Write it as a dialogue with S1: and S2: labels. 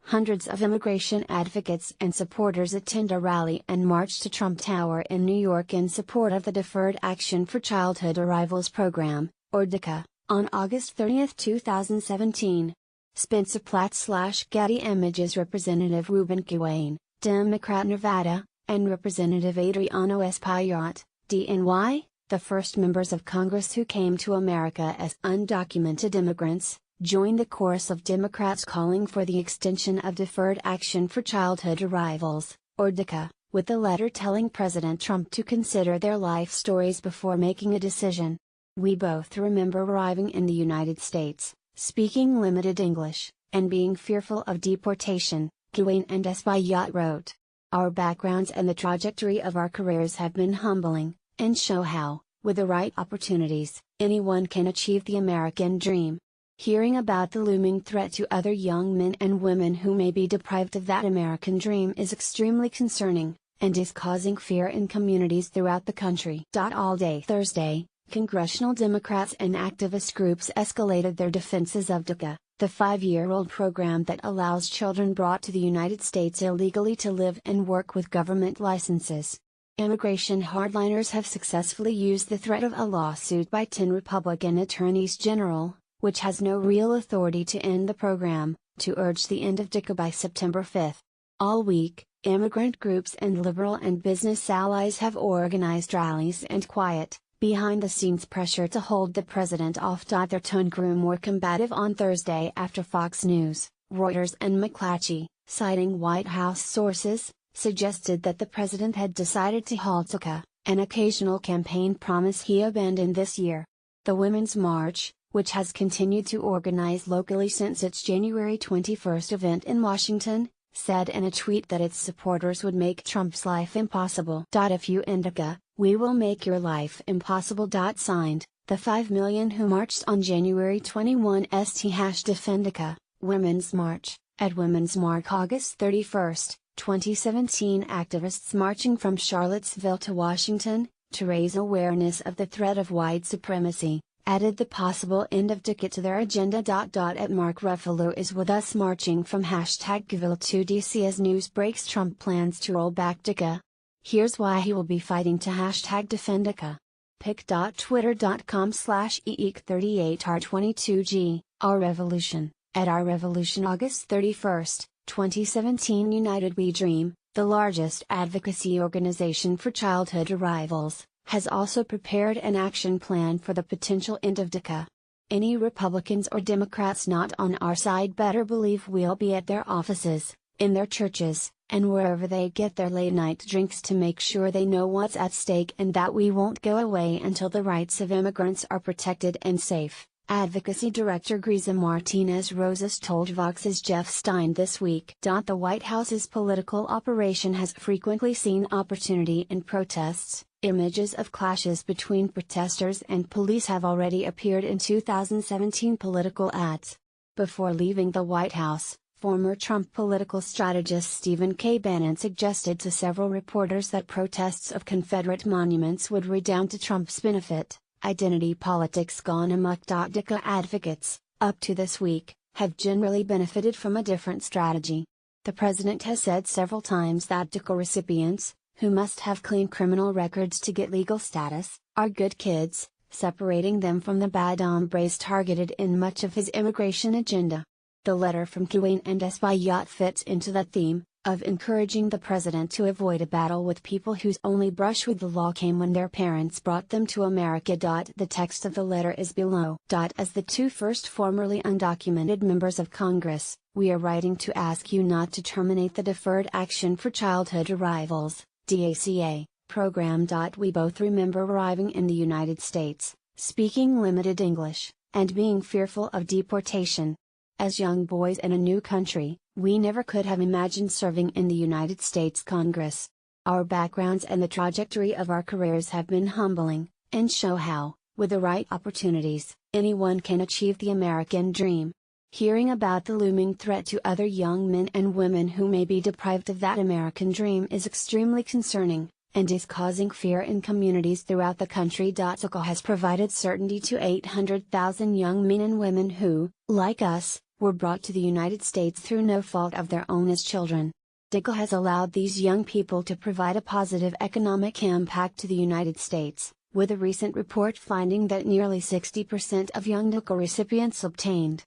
S1: Hundreds of immigration advocates and supporters attend a rally and march to Trump Tower in New York in support of the Deferred Action for Childhood Arrivals program, or DACA, on August 30, 2017. Spencer Platt/Getty Images Representative Ruben Guane, Democrat Nevada, and Representative Adriano Espaillat, DNY, the first members of Congress who came to America as undocumented immigrants, joined the chorus of Democrats calling for the extension of Deferred Action for Childhood Arrivals, or DACA, with a letter telling President Trump to consider their life stories before making a decision. "We both remember arriving in the United States, speaking limited English, and being fearful of deportation," Guane and Espaillat wrote. "Our backgrounds and the trajectory of our careers have been humbling, and show how, with the right opportunities, anyone can achieve the American dream. Hearing about the looming threat to other young men and women who may be deprived of that American dream is extremely concerning, and is causing fear in communities throughout the country." All day Thursday, congressional Democrats and activist groups escalated their defenses of DACA, the 5-year-old program that allows children brought to the United States illegally to live and work with government licenses. Immigration hardliners have successfully used the threat of a lawsuit by 10 Republican attorneys general, which has no real authority to end the program, to urge the end of DACA by September 5. All week, immigrant groups and liberal and business allies have organized rallies and quiet, behind-the-scenes pressure to hold the president off. Their tone grew more combative on Thursday after Fox News, Reuters and McClatchy, citing White House sources, suggested that the president had decided to halt DACA, an occasional campaign promise he abandoned this year. The Women's March, which has continued to organize locally since its January 21 event in Washington, said in a tweet that its supporters would make Trump's life impossible. "If you end DACA, we will make your life impossible." Signed, the 5 million who marched on January 21 #Defend DACA, Women's March, at Women's March August 31, 2017. Activists marching from Charlottesville to Washington, to raise awareness of the threat of white supremacy, added the possible end of DACA to their agenda. At Mark Ruffalo is with us marching from #Gaville to DC as news breaks Trump plans to roll back DACA. Here's why he will be fighting to #Defend DACA. pic.twitter.com/eek38r22g, Our Revolution, at Our Revolution August 31, 2017. United We Dream, the largest advocacy organization for childhood arrivals, has also prepared an action plan for the potential end of DACA. Any Republicans or Democrats not on our side better believe we'll be at their offices, in their churches, and wherever they get their late-night drinks to make sure they know what's at stake and that we won't go away until the rights of immigrants are protected and safe, Advocacy Director Grisa Martinez Rosas told Vox's Jeff Stein this week. The White House's political operation has frequently seen opportunity in protests. Images of clashes between protesters and police have already appeared in 2017 political ads. Before leaving the White House, former Trump political strategist Stephen K. Bannon suggested to several reporters that protests of Confederate monuments would redound to Trump's benefit. Identity politics gone amok. DACA advocates, up to this week, have generally benefited from a different strategy. The president has said several times that DACA recipients, who must have clean criminal records to get legal status, are good kids, separating them from the bad hombres targeted in much of his immigration agenda. The letter from Guane and Espaillat fits into that theme, of encouraging the president to avoid a battle with people whose only brush with the law came when their parents brought them to America. The text of the letter is below. As the two first formerly undocumented members of Congress, we are writing to ask you not to terminate the Deferred Action for Childhood Arrivals, DACA, program. We both remember arriving in the United States, speaking limited English, and being fearful of deportation. As young boys in a new country, we never could have imagined serving in the United States Congress. Our backgrounds and the trajectory of our careers have been humbling, and show how, with the right opportunities, anyone can achieve the American dream. Hearing about the looming threat to other young men and women who may be deprived of that American dream is extremely concerning, and is causing fear in communities throughout the country. DACA has provided certainty to 800,000 young men and women who, like us, were brought to the United States through no fault of their own as children. DACA has allowed these young people to provide a positive economic impact to the United States, with a recent report finding that nearly 60% of young DACA recipients obtained